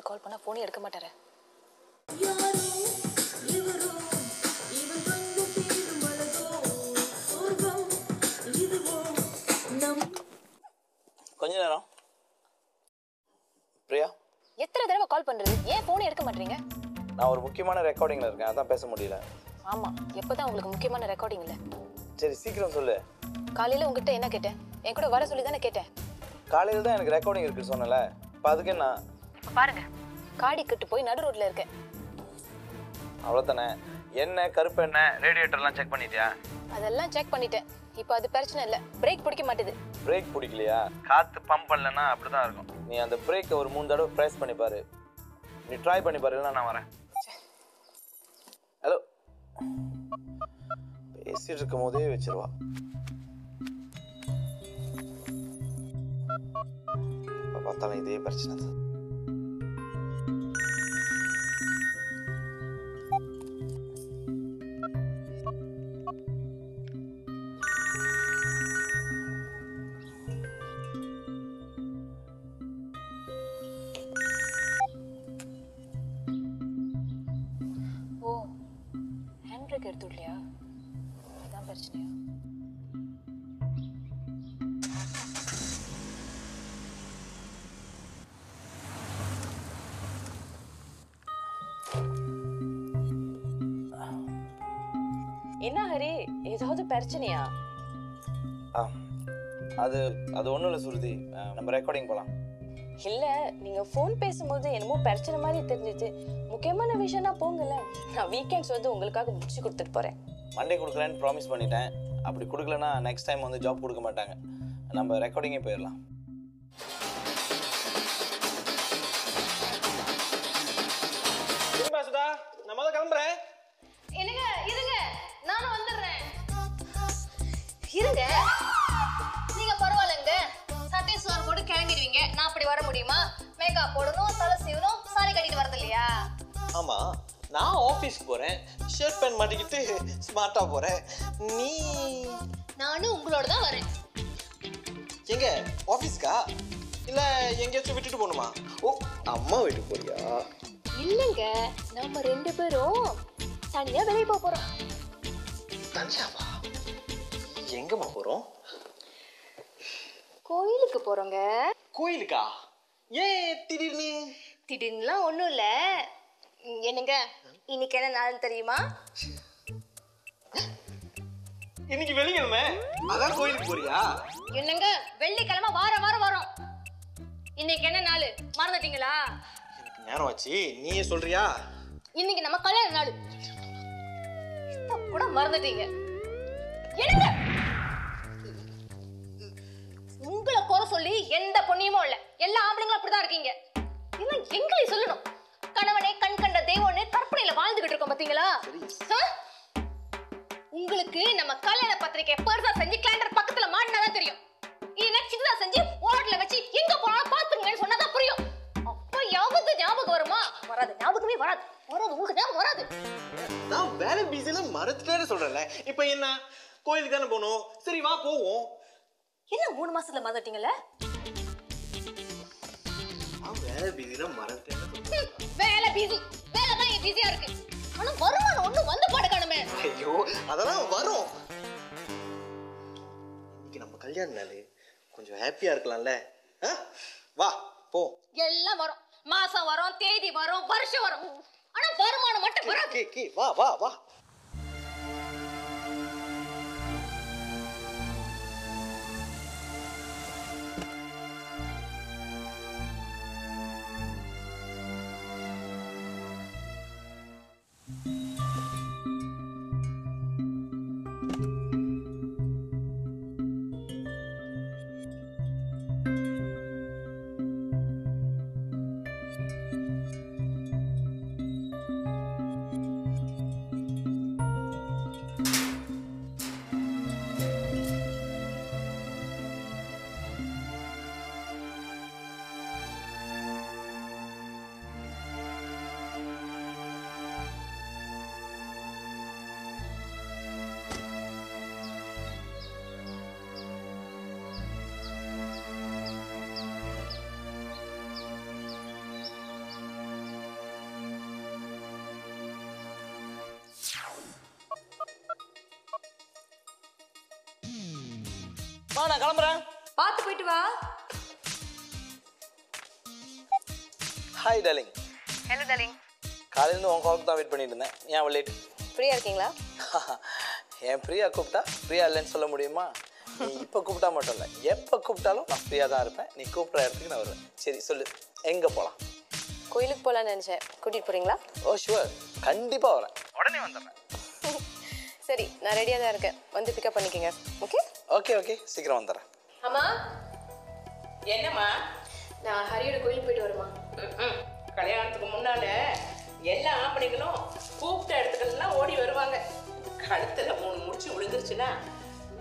கால் பண்ணா போனே எடுக்க மாட்டாரு. கொஞ்ச நேரம். பிரியா, எத்தனை தடவை கால் பண்றது? ஏன் போனே எடுக்க மாட்டீங்க? நான் ஒரு முக்கியமான ரெக்கார்டிங்ல இருக்கேன், அதான் பேச முடியல. ஆமா, எப்பதான் உங்களுக்கு முக்கியமான ரெக்கார்டிங் இல்ல? சரி சீக்கிரம் சொல்லு. காலையில உங்ககிட்ட என்ன கேட்டேன்? என் கூட வர சொல்லி தானே கேட்டேன். காலையில தான் எனக்கு ரெக்கார்டிங் இருக்கு சொன்னல. இப்ப அதுக்கு என்ன? பாருங்க, காடி கட்டு போய் நடு ரோட்ல இருக்கேன். அவ்வளவுதானே. என்ன கருப்பு என்ன ரேடியேட்டர்லாம் செக் பண்ணிட்டியா? அதெல்லாம் செக் பண்ணிட்டேன். இப்போ அது பிரச்சனை இல்ல. பிரேக் பிடிக்க மாட்டேது. பிரேக் பிடிக்கலையா? காத்து பம்ப் பண்ணலன்னா அப்படிதான் இருக்கும். நீ அந்த பிரேக்கை ஒரு 3 தடவை பிரஸ் பண்ணி பாரு. நீ ட்ரை பண்ணி பாரு, இல்லைன்னா நான் வரேன். ஹலோ, பேசிட்டு இருக்கும் போதே வச்சிருவா. பார்த்தாலும் இதே பிரச்சனை தான். ஓ, ஹேண்ட் பிரேக் எடுத்து இல்லையா? அதான் பிரச்சனையா? என்ன ஹரி, ஏதாவது பிரச்சனையா? அது ஒண்ணும் இல்ல சுருதி, நம்ம ரெக்கார்டிங் போலாம். இல்ல, நீங்க போன் பேசும்போது என்னமோ பிரச்சனை மாதிரி தெரிஞ்சிச்சு. முக்கியமான விஷயம்னா போங்கல. நான் வீக்கெண்ட்ஸ் வந்து உங்களுக்காக முடிச்சு கொடுத்துட்டு போறேன். மண்டே கொடுக்குறேன்னு ப்ராமிஸ் பண்ணிட்டேன். அப்படி கொடுக்கலன்னா நெக்ஸ்ட் டைம் வந்து ஜாப் கொடுக்க மாட்டாங்க. நம்ம ரெக்கார்டிங்கே போயிடலாம். சுதா, நான் முதல்ல கிளம்புறேன். என்னங்க இருங்க, நானும் வந்துடுறேன். இருங்க, நீங்க பரவாயில்லைங்க. சட்டை சோறு போட்டு கிளம்பிடுவீங்க. நான் அப்படி வர முடியுமா? மேக்கப் போடணும், தலை சீவணும், சாரி கட்டிட்டு வரது இல்லையா? ஆமா, நான் ஆபீஸ்க்கு போறேன், ஷர்ட் பேண்ட் மாட்டிக்கிட்டு ஸ்மார்ட்டா போறேன். நீ? நானும் உங்களோட தான் வரேன். எங்க ஆபீஸ்க்கா இல்ல எங்கேயாச்சும் விட்டுட்டு போகணுமா? ஓ, அம்மா வீட்டுக்கு போறியா? இல்லங்க, நம்ம 2 பேரும் தனியா வெளியே போறோம். தனியாவா? எங்கம்மா போறோம்? கோயிலுக்கு போறோங்க. கோயிலுக்கா? ஏன் திடீர்னு? திடீர்னுலாம் ஒண்ணும் இல்ல. என்னங்க, இன்னைக்கு என்ன நாள் தெரியுமா? இன்னைக்கு வெள்ளிக்கிழமை, அதான் கோயிலுக்கு போறியா? என்னங்க வெள்ளிக்கிழமை வாரம் வாரம் வரும். இன்னைக்கு என்ன நாள் மறந்துட்டீங்களா? எனக்கு நேரம் ஆச்சு, நீயே சொல்றியா? இன்னைக்கு நம்ம கல்யாண நாள். இத கூட மறந்துட்டீங்க. என்னங்க உங்களை குறை சொல்லி எந்த பொண்ணியமும் இல்ல. எல்லா ஆம்பளைங்களும் அப்படிதான் இருக்கீங்க. இன்னும் எங்களையும் சொல்லணும். கணவனே கண் கண்ட தெய்வம்னு கற்பனையில வாழ்ந்துகிட்டு இருக்கோம் பாத்தீங்களா? உங்களுக்கு நம்ம கல்யாண பத்திரிக்கை பெருசா செஞ்சு கேலண்டர் பக்கத்துல மாட்டினாதான் தெரியும். இல்லைன்னா சின்னதா செஞ்சு ஓரத்துல வச்சு எங்க போனாலும் பாத்துங்கன்னு சொன்னாதான் புரியும். அப்ப ஞாபகம் வருமா? வராது, ஞாபகமே வராது. உங்களுக்கு ஞாபகம் வராது. நான் வேற பிஸில மறந்துட்டேன்னு சொல்றேன்ல. இப்ப என்ன, கோயிலுக்கு தானே போகணும். சரி வா போவோம். என்ன 3 மாசத்துல மறந்துட்டீங்கல்ல? நான் வேற பிஸில மறந்துட்டேன்னு. வேலை பிஸி, வேலை தான் பிஸியா இருக்கு. ஆனா வருமானம் ஒண்ணும் வந்து பாட காணுமே. ஐயோ அதெல்லாம் வரும். இன்னைக்கு நம்ம கல்யாண நாள், கொஞ்சம் ஹாப்பியா இருக்கலாம்ல. வா போ. எல்லாம் வரும், மாசம் வரும், தேதி வரும், வருஷம் வரும். ஆனா வருமானம் மட்டும் வராது. வா வா வா. நான் கிளம்புறேன். பார்த்து போயிட்டு வா. Hi darling. Hello darling. காலையிலேருந்து உன் காலுக்கு தான் வெயிட் பண்ணிட்டு இருந்தேன். ஏன் லேட்? ஃப்ரீயா இருக்கீங்களா? என் பிரியா கூப்பிட்டா ஃப்ரீயா இல்லைன்னு சொல்ல முடியுமா? நீ இப்போ கூப்பிட்டா மட்டும் இல்லை, எப்போ கூப்பிட்டாலும் நான் ஃப்ரீயாக தான் இருப்பேன். நீ கூப்பிட்ற இடத்துக்கு நான் வருவேன். சரி சொல்லு, எங்கே போகலாம்? கோயிலுக்கு போகலான்னு நினச்சேன், கூட்டிகிட்டு போகிறீங்களா? ஓ ஷுவர், கண்டிப்பாக வரேன். உடனே வந்துடுறேன். சரி, நான் ரெடியாக தான் இருக்கேன், வந்து பிக்கப் பண்ணிக்கோங்க. ஓகே ஓகே ஓகே, சீக்கிரம் வந்துடுறேன். அம்மா. என்னம்மா? நான் ஹரியோட கோயிலுக்கு போயிட்டு வரேம்மா. கல்யாணத்துக்கு முன்னால எல்லா ஆம்பளைங்களும் கூப்பிட்ட இடத்துக்கெல்லாம் ஓடி வருவாங்க. கழுத்துல 3 முடிச்சு விழுந்துருச்சுன்னா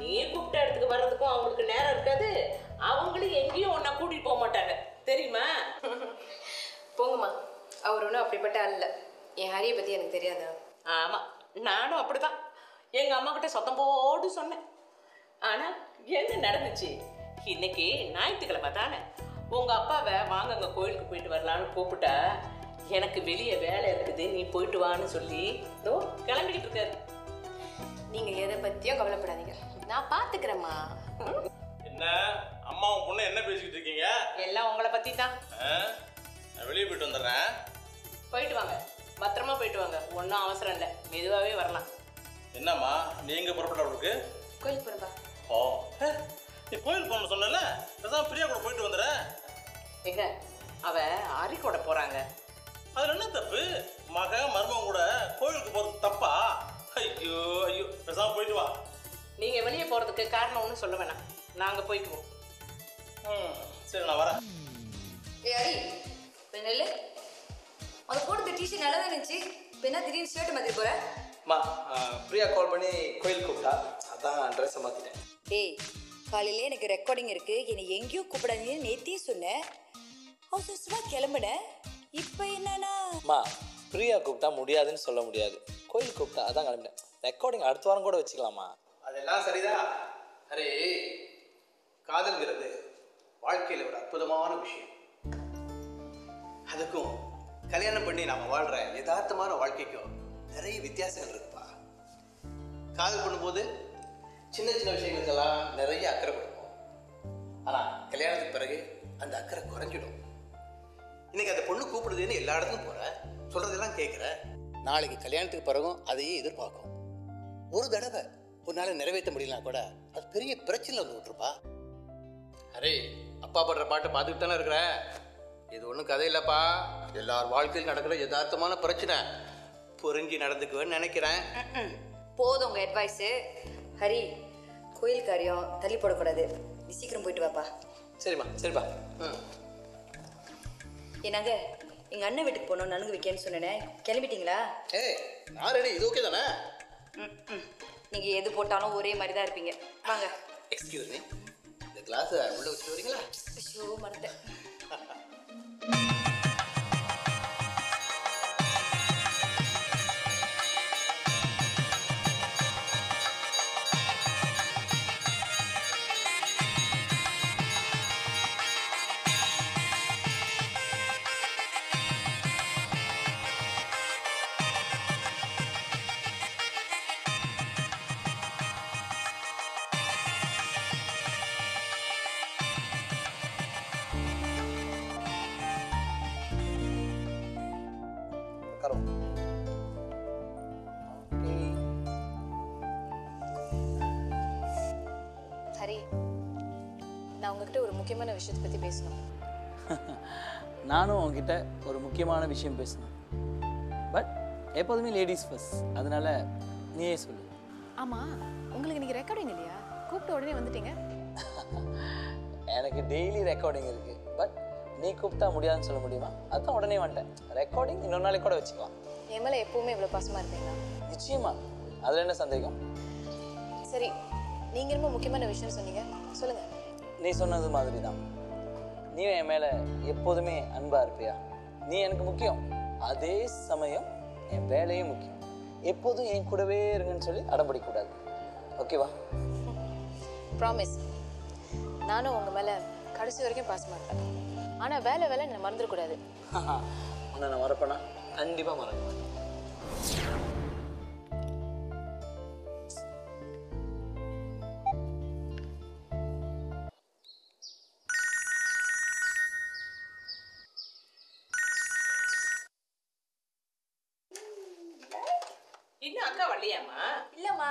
நீ கூப்பிட்ட இடத்துக்கு வர்றதுக்கும் அவங்களுக்கு நேரம் இருக்காது. அவங்களும் எங்கேயும் ஒன்னா கூட்டிட்டு போக மாட்டாங்க, தெரியுமா? போங்கம்மா, அவர் ஒன்றும் அப்படிப்பட்ட ஆள் இல்லை. என் ஹரியை பற்றி எனக்கு தெரியாதா? ஆமா, நானும் அப்படிதான் எங்க அம்மா கிட்ட சொத்தம் போட்டு சொன்னேன். ஆனா என்ன நடந்துச்சு? இன்னைக்கு ஞாயிற்றுக்கிழமை தானே, உங்க அப்பாவை வாங்க கோயிலுக்கு போயிட்டு வரலான்னு கூப்பிட்டா, எனக்கு வெளியே வேலை இருக்குது நீ போயிட்டு வான்னு சொல்லி இதோ கிளம்பிக்கிட்டு இருக்காரு. நீங்கள் எதை பற்றியும் கவலைப்படாதீங்க, நான் பார்த்துக்கிறேம்மா. என்ன அம்மாவும் பொண்ணு என்ன பேசிக்கிட்டு இருக்கீங்க? எல்லாம் உங்களை பத்தி தான். நான் வெளியே போயிட்டு வந்துடுறேன். போயிட்டு வாங்க, பத்திரமா போயிட்டு வாங்க. ஒன்றும் அவசரம் இல்லை, மெதுவாகவே வரலாம். என்னம்மா நீ எங்க புறப்பட்ட இருக்கு? கோயிலுக்கு போகிறப்பா. ஓ நீ கோயில் போகணும்னு சொன்னல, அதான் பிரியா கூட போயிட்டு வந்துடுற. எங்க அவ அரி கூட போறாங்க. அதுல என்ன தப்பு? மருமகன் கூட கோயிலுக்கு போறது தப்பா? ஐயோ ஐயோ, பேசாம போயிட்டு வா. நீங்க வெளியே போறதுக்கு காரணம் ஒன்றும் சொல்ல வேணாம், நாங்க போய்க்குவோம். சரி நான் வரேன். ஏ ஹரி, நெல்லு, அது போட்டு டிஷர்ட் நல்லா தான் இருந்துச்சு, இப்போ என்ன திடீர்னு ஷர்ட் மாற்றி போகிறேன்? அம்மா, பிரியா கால் பண்ணி கோயில் கூப்பிட்டா, அதான் ட்ரெஸ்ஸை மாற்றிட்டேன். டேய், காலையில் எனக்கு ரெக்கார்டிங் இருக்கு, என்னை எங்கேயும் கூப்பிடாதீங்கன்னு நேத்தியே சொன்னேன். அவசரமாக கிளம்புனேன். இப்போ என்னன்னா அம்மா, பிரியா கூப்பிட்டா முடியாதுன்னு சொல்ல முடியாது. கோயில் கூப்பிட்டா அதான் கிளம்பிட்டேன். ரெக்கார்டிங் அடுத்த வாரம் கூட வச்சுக்கலாமா? அதெல்லாம் சரிதான். அரே, காதல்ங்கிறது வாழ்க்கையில் ஒரு அற்புதமான விஷயம். அதுக்கும் கல்யாணம் பண்ணி நாம வாழ்ற யதார்த்தமான வாழ்க்கைக்கும் நிறைய வித்தியாசங்கள் இருக்குப்பா. காதல் பண்ணும்போது சின்ன சின்ன விஷயங்களுக்கெல்லாம் நிறைய அக்கறை கொடுப்போம். ஆனால் கல்யாணத்துக்கு பிறகு அந்த அக்கறை குறைஞ்சிடும். இன்னைக்கு அந்த பொண்ணு கூப்பிடுதுன்னு எல்லா இடத்துக்கும் போற, சொல்றதெல்லாம் கேட்குற, நாளைக்கு கல்யாணத்துக்கு பிறகும் அதையே எதிர்பார்க்கும். ஒரு தடவை உன்னால் நிறைவேற்ற முடியலாம் கூட அது பெரிய பிரச்சனை வந்து விட்டுருப்பா. அரே, அப்பா பாடுற பாட்டை பார்த்துக்கிட்டு தானே இருக்கிற. இது ஒன்றும் கதை இல்லைப்பா, எல்லார் வாழ்க்கையில் நடக்கிற யதார்த்தமான பிரச்சனை. புரிஞ்சு நடந்துக்குவேன்னு நினைக்கிறேன். போதும் உங்கள் அட்வைஸு. ஹரி, கோயில் காரியம் தள்ளி போடக்கூடாது. நீ சீக்கிரம் போயிட்டு வாப்பா. சரிம்மா சரிப்பா. என்னங்க, எங்கள் அண்ணன் வீட்டுக்கு போகணும், நலுங்கு வைக்கேன்னு சொன்னேனே, கிளம்பிட்டீங்களா? ஏய், நான் ரெடி. இது ஓகே தானே? நீங்கள் எது போட்டாலும் ஒரே மாதிரி தான் இருப்பீங்க. வாங்க. எக்ஸ்கியூஸ் மீ, இந்த கிளாஸை உள்ள வச்சுட்டு வரீங்களா? ஷோ மறந்தேன். ஹரி, நான் உங்ககிட்ட ஒரு முக்கியமான விஷயத்தை பற்றி பேசணும். நானும் உங்ககிட்ட ஒரு முக்கியமான விஷயம் பேசணும். பட் எப்போதுமே லேடிஸ் ஃபர்ஸ்ட், அதனால நீயே சொல்லு. ஆமாம், உங்களுக்கு இன்னைக்கு ரெக்கார்டிங் இல்லையா? கூப்பிட்ட உடனே வந்துட்டீங்க. எனக்கு டெய்லி ரெக்கார்டிங் இருக்குது. பட் நீ கூப்பிட்டா முடியாதுன்னு சொல்ல முடியுமா? அதுதான் உடனே வந்துட்டேன். ரெக்கார்டிங் இன்னொரு நாளைக்கு கூட வச்சுக்கலாம். என் மேலே எப்பவுமே இவ்வளோ பாசமாக இருப்பீங்களா? நிச்சயமா, அதில் என்ன சந்தேகம்? சரி, நீங்கள் ரொம்ப முக்கியமான விஷயம் சொன்னீங்க, சொல்லுங்கள். நீ சொன்னது மாதிரி தான், நீ என் மேலே எப்போதுமே அன்பாக இருப்பியா? நீ எனக்கு முக்கியம், அதே சமயம் என் வேலையும் முக்கியம். எப்போதும் என் கூடவே இருங்கன்னு சொல்லி அடம்பிடிக்கூடாது. ஓகேவா? ப்ராமிஸ். நானும் உங்கள் மேலே கடைசி வரைக்கும் பாசமாக இருப்பேன். ஆனால் வேலை நான் மறந்துடக்கூடாது. உன்னை நான் மறப்பேனா? கண்டிப்பாக மறக்க மாட்டேன். இன்னும் அக்கா வரலையாம்மா? இல்லைம்மா.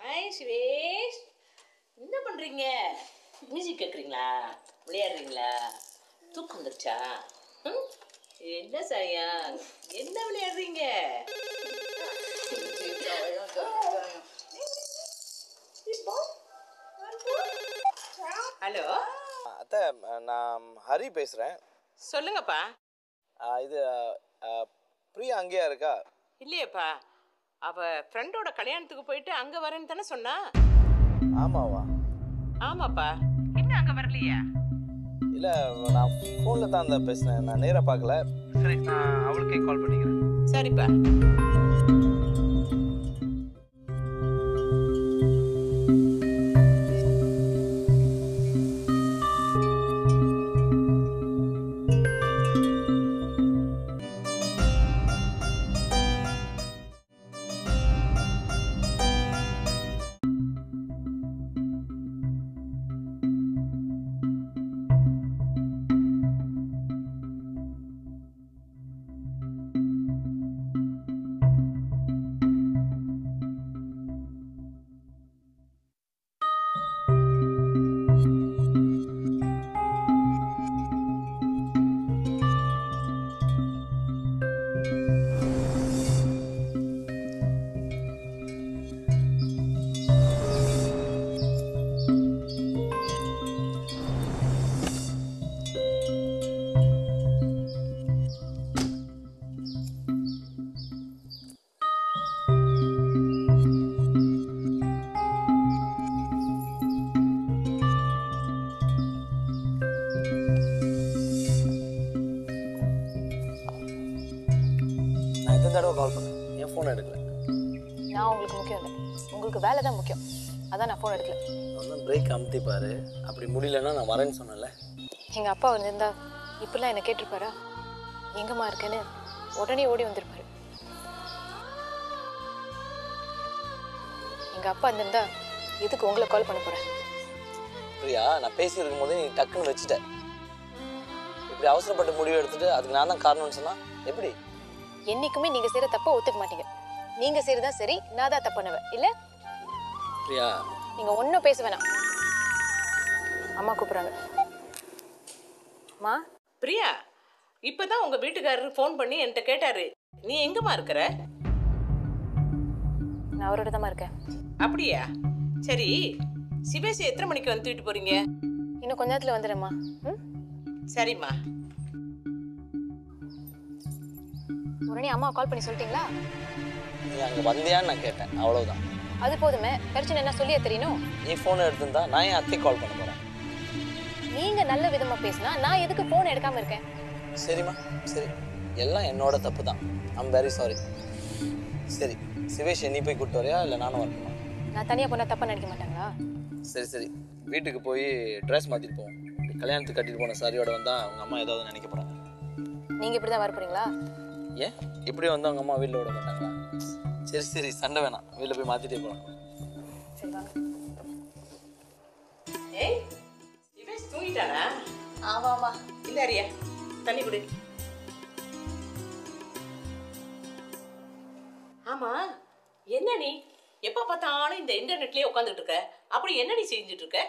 ஹாய் சுரேஷ், என்ன பண்றீங்க? மியூசிக் கேட்குறீங்களா? விளையாடுறீங்களா? தூக்கம் வந்துருச்சா? என்ன சாயா, என்ன விளையாடுறீங்க? ஹலோ அத்தை, நான் ஹரி பேசுகிறேன். சொல்லுங்கப்பா. இது பிரியா அங்கேயா இருக்கா? இல்லையேப்பா, அவ ஃப்ரெண்டோட கல்யாணத்துக்கு போயிட்டு அங்க வரேன்னு தானே சொன்னா. ஆமாவா? ஆமாப்பா, இன்னும் அங்க வரலையா? இல்லை, நான் ஃபோனில் தான் பேசுகிறேன், நான் நேராக பார்க்கல. சரி, நான் அவளுக்கே கால் பண்ணிக்கிறேன். சரிப்பா. தடவை கால் பண்ணேன், என் ஃபோன் எடுக்கல. நான் உங்களுக்கு முக்கியம் இல்லை, உங்களுக்கு வேலை தான் முக்கியம். அதான் நான் ஃபோன் எடுக்கல. நான் பிரேக் அமுத்தி பாரு, அப்படி முடியலன்னா நான் வரேன்னு சொன்னேன்ல. எங்கள் அப்பா வந்திருந்தா இப்படிலாம் என்னை கேட்டிருப்பாரா? எங்கம்மா இருக்கேன்னு உடனே ஓடி வந்திருப்பாரு. எங்கள் அப்பா வந்திருந்தா எதுக்கு உங்களை கால் பண்ண போகிறேன்? பிரியா, நான் பேசி இருக்கும் போதே நீ டக்குன்னு வச்சுட்ட. இப்படி அவசரப்பட்டு முடிவு எடுத்துட்டு அதுக்கு நான் தான் காரணம்னு சொன்னா எப்படி? என்னைக்குமே நீங்கள் செய்கிற தப்பை ஒத்துக்க மாட்டீங்க. நீங்கள் செய்கிறதா சரி, நான் தான் தப்பு பண்ணுவேன் இல்லை? பிரியா நீங்க ஒன்றும் பேச வேணாம். அம்மா கூப்பிடுறாங்க. அம்மா. பிரியா, இப்பதான் உங்க வீட்டுக்காரரு ஃபோன் பண்ணி என்கிட்ட கேட்டாரு, நீ எங்கம்மா இருக்கிற? நான் அவரோட தான் இருக்கேன். அப்படியா? சரி, சிவேஷ் எத்தனை மணிக்கு வந்து தூக்கிட்டு போறீங்க? இன்னும் கொஞ்ச நேரத்துல வந்துடுறேம்மா. சரிம்மா. உடனே அம்மா கால் பண்ணி சொல்லிட்டீங்களா? நீ அங்கே வந்தியான்னு நான் கேட்டேன், அவ்வளவுதான். அது போதுமே, பிரச்சனை என்ன சொல்லியே தெரியணும். நீ ஃபோனை எடுத்திருந்தா நான் என் அத்தை கால் பண்ண போகிறேன். நீங்க நல்ல விதமா பேசினா நான் எதுக்கு போன் எடுக்காம இருக்கேன்? சரிம்மா, சரி, எல்லாம் என்னோட தப்பு தான். I'm very sorry. சரி, சிவேஷ் நீ போய் கூப்பிட்டு வரையா இல்லை நானும் வரணுமா? நான் தனியா போனா தப்பா நினைக்க மாட்டாங்களா? சரி சரி, வீட்டுக்கு போய் ட்ரெஸ் மாற்றிட்டு போவோம். கல்யாணத்துக்கு கட்டிட்டு போன சாரியோட வந்தால் அவங்க அம்மா ஏதாவது நினைக்க போகிறாங்க. நீங்க இப்படி தான் வர போறீங்களா? ஏன் இப்படி வந்து அவங்க அம்மா வீட்டில் விட மாட்டாங்களா? சரி சரி, சண்டை வேணாம், வீட்டில் போய் மாற்றிட்டே போகலாம். சரி வாங்க. ஏய், சிவேஷ் தூங்கிட்டானா? ஆமாமா. இந்த அரியா தண்ணி குடி. ஆமா, என்ன நீ எப்ப பார்த்தாலும் இந்த இன்டர்நெட்லயே உட்காந்துட்டு இருக்க? அப்படி என்ன நீ செஞ்சுட்டு இருக்க?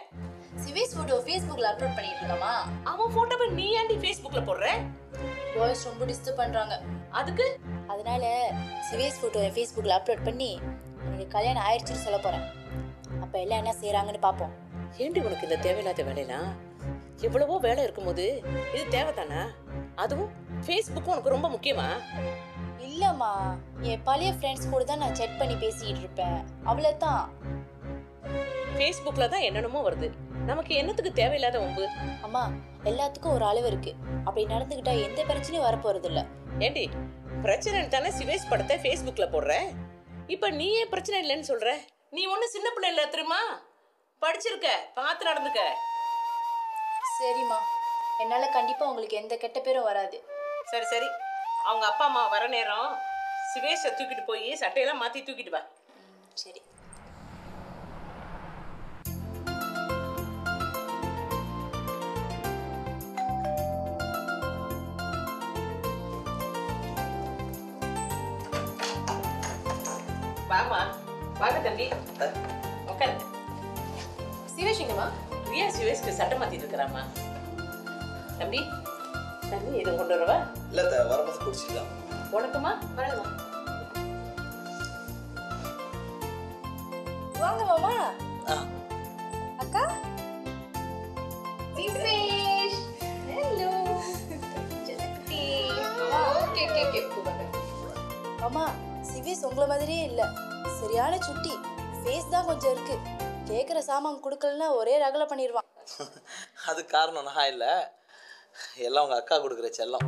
சிவேஷ் போட்டோ ஃபேஸ்புக்ல அப்லோட் பண்ணிட்டு இருக்கமா. அவன் போட்டோவை நீ ஏன்டி ஃபேஸ்புக்ல போடுற? பாய்ஸ் ரொம்ப டிஸ்டர்ப் பண்றாங்க. அதுக்கு அதனால சிவேஷ் போட்டோ ஃபேஸ்புக்ல அப்லோட் பண்ணி எனக்கு கல்யாணம் ஆயிடுச்சுன்னு சொல்ல போறேன். அப்ப எல்லாம் என்ன செய்யறாங்கன்னு பாப்போம். ஏண்டி உனக்கு இந்த தேவையில்லாத வேலையெல்லாம்? எவ்வளவோ வேலை இருக்கும்போது இது தேவைதானா? அதுவும் ஃபேஸ்புக் உனக்கு ரொம்ப முக்கியமா? இல்லம்மா, என் பழைய ஃப்ரெண்ட்ஸ் கூட தான் நான் செட் பண்ணி பேசிட்டு இருப்பேன், அவ்வளவுதான். ஃபேஸ்புக்ல தான் என்னென்னமோ வருது, நமக்கு என்னத்துக்கு தேவையில்லாத வம்பு? அம்மா, எல்லாத்துக்கும் ஒரு அளவு இருக்கு. அப்படி நடந்துக்கிட்டா எந்த பிரச்சனையும் வரப்போறது இல்ல. ஏண்டி, பிரச்சனை தானே சிவேஷ் படத்தை ஃபேஸ்புக்ல போடுற. இப்ப நீ ஏன் பிரச்சனை இல்லைன்னு சொல்ற? நீ ஒண்ணு சின்ன பிள்ளை இல்ல தெரியுமா? படிச்சிருக்க, பார்த்து நடந்துக்க. சரிம்மா, என்னால கண்டிப்பா உங்களுக்கு எந்த கெட்ட பேரும் வராது. சரி சரி, அவங்க அப்பா அம்மா வர நேரம் சிவேஷை தூக்கிட்டு போய் சட்டையெல்லாம் மாத்தி தூக்கிட்டு வா. சரி. வாமா, வாங்க தம்பி, உட்காரு. சிவேஷ் எங்கம்மா? பிரியா சிவேஷ்க்கு சட்டை மாத்திட்டு இருக்கிறாமா. தம்பி, தம்பி இது கொண்டு வரவா? இல்லை வரும்போது குடிச்சிக்கலாம். உனக்குமா? வரணுமா? வாங்க மாமா. அக்கா சிவேஷ், ஹலோ. ஜெனகுட்டி. Okay okay okay. மாமா, சிவேஷ் உங்களை மாதிரியே இல்ல, சரியான சுட்டி. ஃபேஸ் தான் கொஞ்சம் இருக்கு. கேக்குற சாமான் கொடுக்கலன்னா ஒரே ரகலை பண்ணிடுவான். அது காரணம் நான் இல்லை, எல்லாம் உங்கள் அக்கா கொடுக்குற செல்லம்.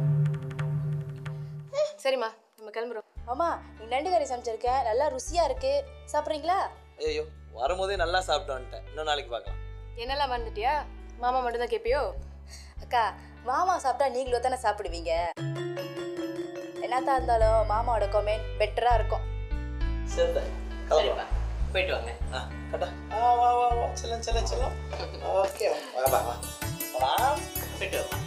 சரிம்மா, நம்ம கிளம்புறோம். மாமா, நீ நண்டு கறி சமைச்சிருக்க, நல்லா ருசியா இருக்கு, சாப்பிட்றீங்களா? ஐயோ, வரும்போதே நல்லா சாப்பிட்டு வந்துட்டேன். இன்னும் நாளைக்கு பார்க்கலாம். என்னெல்லாம் மறந்துட்டியா? மாமா மட்டும் தான் கேட்பியோ? அக்கா, மாமா சாப்பிட்டா நீங்களும் தானே சாப்பிடுவீங்க. என்னத்தான் இருந்தாலும் மாமாவோட கமெண்ட் பெட்டரா இருக்கும். சரி, சரிப்பா, போயிட்டு வாங்க. கட்டா வா வா வா வா, செல்லம் செல்லம் செல்லம். ஓகே, வா வா வா. போயிட்டு வாங்க.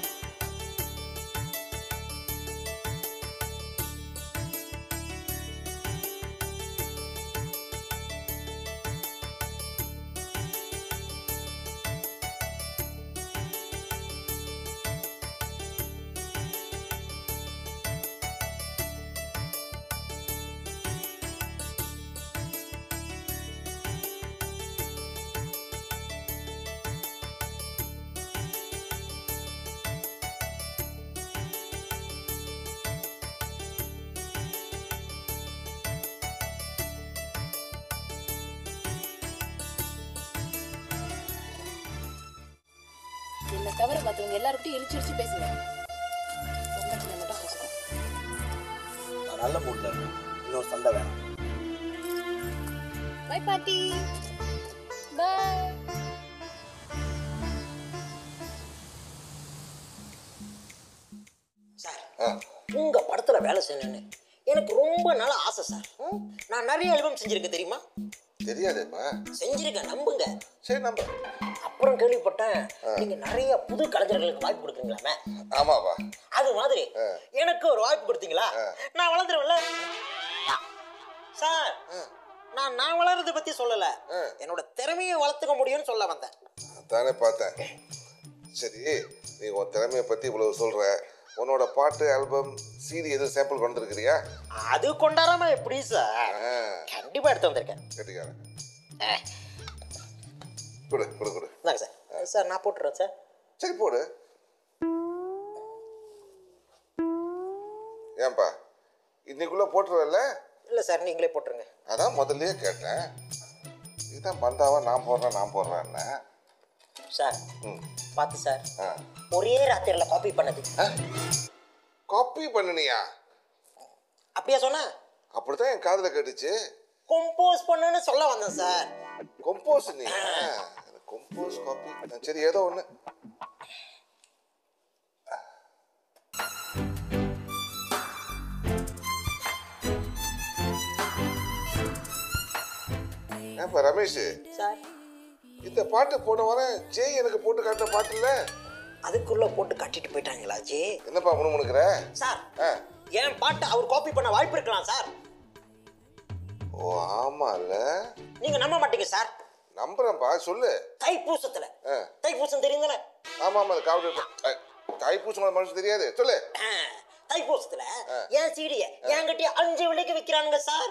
என்னை தவிர மற்றவங்க எல்லாருக்கிட்டையும் இழிச்சு இழிச்சு பேசுங்க. சொந்தத்துல மட்டும் பேசுங்க. நான் நல்ல மூட்ல இருக்கேன், இன்னொரு சண்டை வேணும். பை பாட்டி. பை. சார், உங்க படத்துல வேலை செய்யணும்னு எனக்கு ரொம்ப நாள் ஆசை சார். நான் நிறைய ஆல்பம் செஞ்சிருக்கேன் தெரியுமா? தெரியாதேப்பா. செஞ்சிருக்கேன், நம்புங்க. சரி நம்ப. அப்புறம் கேள்விப்பட்டேன் நீங்க நிறைய புது கலைஞர்களுக்கு வாய்ப்பு கொடுக்குறீங்களாமே. ஆமாப்பா. அது மாதிரி எனக்கு ஒரு வாய்ப்பு கொடுத்தீங்களா நான் வளர்ந்துருவேன்ல சார். நான் வளர்றதை பத்தி சொல்லல, என்னோட திறமையை வளர்த்துக்க முடியும்னு சொல்ல வந்தேன். தானே பார்த்தேன். சரி, நீ உன் திறமையை பற்றி இவ்வளவு சொல்கிற, உன்னோட பாட்டு ஆல்பம் சிடி எதுவும் சாம்பிள் கொண்டு வந்துருக்கிறியா? அது கொண்டாடாம எப்படி சார்? கண்டிப்பா எடுத்து வந்திருக்கேன். கேட்டுக்காரன் கொடு கொடு கொடு. இந்தாங்க சார். சார் நான் போட்டுறேன் சார். சரி போடு. ஏன்பா இன்னைக்குள்ள போட்டுருவல்ல? இல்லை சார், நீங்களே போட்டுருங்க. அதான் முதல்லயே கேட்டேன். இதுதான் பந்தாவா நான் போடுறேன் சார். பார்த்து சார், ஒரே ராத்திரியில் காப்பி பண்ணது. காப்பி பண்ணினியா? அப்படியா சொன்ன? அப்படித்தான் என் காதுல கேட்டுச்சு. கம்போஸ் பண்ணுன்னு சொல்ல வந்தேன் சார். கம்போஸ் நீ? Compose copy. சரி ஏதோ ஒண்ணு. ஏப்பா ரமேஷ் சார், இந்த பாட்டு போன வாரம் ஜெய் எனக்கு போட்டு காட்ட பாட்டு இல்ல, அதுக்குள்ள போட்டு காட்டிட்டு போயிட்டாங்களா ஜி? என்னப்பா முணுமுணுக்குற? சார், என் பாட்டு அவர் காப்பி பண்ண வாய்ப்பு இருக்கலாம் சார். ஓ ஆமால, நீங்க நம்ப மாட்டீங்க சார். நம்புறேன்ப்பா, சொல்லு. தைப்பூசத்துல, தைப்பூசம் தெரியுங்களே? ஆமா ஆமா, காவடி தைப்பூசம் மனசு தெரியாது, சொல்லு. தைப்பூசத்துல என் சீடிய என்கிட்ட 5 விலைக்கு விற்கிறானுங்க சார்.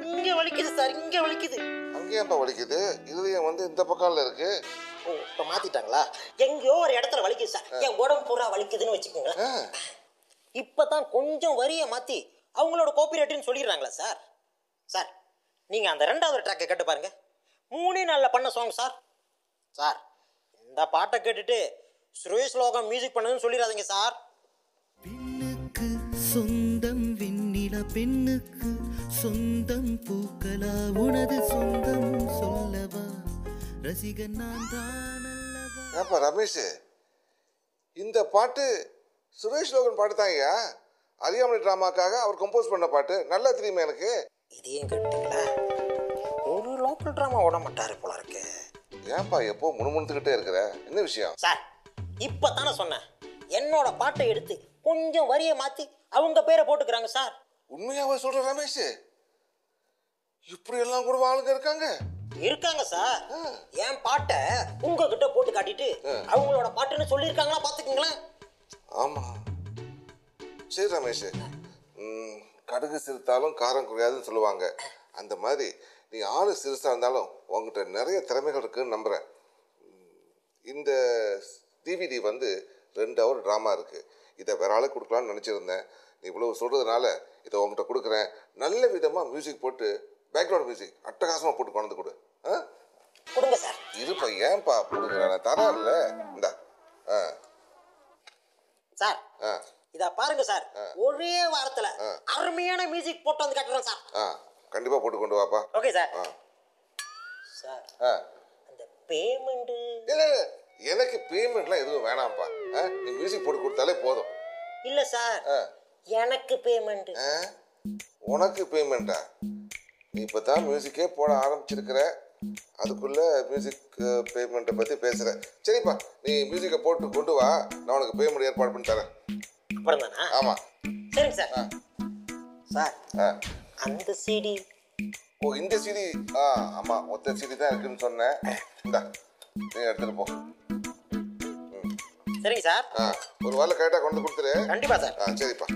இங்க வலிக்குது சார், இங்க வலிக்குது. அங்கேயாப்பா வலிக்குது? இதுலயும் வந்து இந்த பக்கம்ல இருக்கு. ஓ, இப்ப மாத்திட்டாங்களா? எங்கேயோ ஒரு இடத்துல வலிக்குது சார். என் உடம்பு பூரா வலிக்குதுன்னு வச்சுக்கோங்களேன். இப்பதான் கொஞ்சம் வரியை மாத்தி அவங்களோட காப்பிரைட்னு சொல்லிடுறாங்களா சார்? சார், நீங்க அந்த 2வது ட்ராக்கை கேட்டு பாருங்க. 3 நாள்ல பண்ண சாங் சார். சார், இந்த பாட்டை கேட்டுட்டு சுரேஷ் லோகம் மியூசிக் பண்ணதுன்னு சொல்லிடாதீங்க சார். பெண்ணுக்கு சொந்தம் விண்ணில, பெண்ணுக்கு சொந்தம் பூக்களா, உனது சொந்தம் சொல்லவா, ரசிகன் நான் தான் அல்லவா. ஏப்பா ரமேஷ், இந்த பாட்டு சுரேஷ் லோகன் பாட்டு தாங்கயா. அறியாமணி டிராமாக்காக அவர் கம்போஸ் பண்ண பாட்டு. நல்லா தெரியுமா எனக்கு. இதையும் கேட்டீங்களா? ஒரு லோக்கல் டிராமா ஓட மாட்டாரு போல இருக்கு. ஏன்பா எப்போ முணுமுணுத்துக்கிட்டே இருக்கிற? என்ன விஷயம்? சார், இப்பதானே சொன்னேன், என்னோட பாட்டை எடுத்து கொஞ்சம் வரியை மாத்தி அவங்க பேரை போட்டுக்கிறாங்க சார். உண்மையாவே சொல்ற ரமேஷ்? இப்படி எல்லாம் கூட ஆளுங்க இருக்காங்க சார். என் பாட்டை உங்ககிட்ட போட்டு காட்டிட்டு அவங்களோட பாட்டுன்னு சொல்லியிருக்காங்களா பாத்துக்கீங்களேன். ஆமா சரி ரமேஷ், கடுகு சிறுத்தாலும் காரம் குறையாதுன்னு சொல்லுவாங்க. அந்த மாதிரி நீ ஆளு சிறுசா இருந்தாலும் உங்ககிட்ட நிறைய திறமைகள் இருக்குன்னு நம்புறேன். இந்த டிவிடி வந்து 2 ஹவர் ட்ராமா இருக்கு. இதை வேற ஆளுக்கு கொடுக்கலான்னு நினச்சிருந்தேன். நீ இவ்வளவு சொல்றதுனால இதை உங்ககிட்ட கொடுக்குறேன். நல்ல விதமாக மியூசிக் போட்டு, பேக்ரவுண்ட் மியூசிக் அட்டகாசமாக போட்டு கொண்டு கொடு. கொடுங்க சார். இருப்பா, ஏன்பா கொடுக்குறேன்? தரேன் இல்லை, இந்தா. சார், இதை பாருங்க சார், ஒரே வாரத்தில் அருமையான மியூசிக் போட்டு வந்து காட்டுறேன் சார். கண்டிப்பாக போட்டு கொண்டு வாப்பா. Okay sir. சார், அந்த பேமெண்ட்? இல்லை எனக்கு பேமெண்ட்லாம் எதுவும் வேணாம்ப்பா. நீ மியூசிக் போட்டு கொடுத்தாலே போதும். இல்லை சார், எனக்கு பேமெண்ட். உனக்கு பேமெண்ட்டா? நீ இப்போ தான் மியூசிக்கே போட ஆரம்பிச்சிருக்கிற, அதுக்குள்ள மியூசிக் பேமெண்ட்டை பற்றி பேசுகிற. சரிப்பா, நீ மியூசிக்கை போட்டு கொண்டு வா, நான் உனக்கு பேமெண்ட் ஏற்பாடு பண்ணி தரேன். அப்புறம் தானே? ஆமாம். சரிங்க சார். சார், அந்த சிடி? ஓ, இந்த சிடி? ஆமாம், ஒத்த சிடி தான் இருக்குன்னு சொன்னேன். இந்தா, நீ எடுத்துகிட்டு போ. சரிங்க சார். ஒரு வேலை கரெக்டாக கொண்டு கொடுத்துரு. கண்டிப்பா சார். சரிப்பா.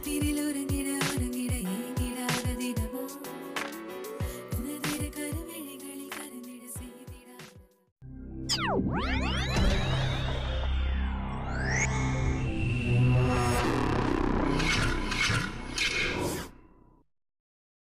பிரி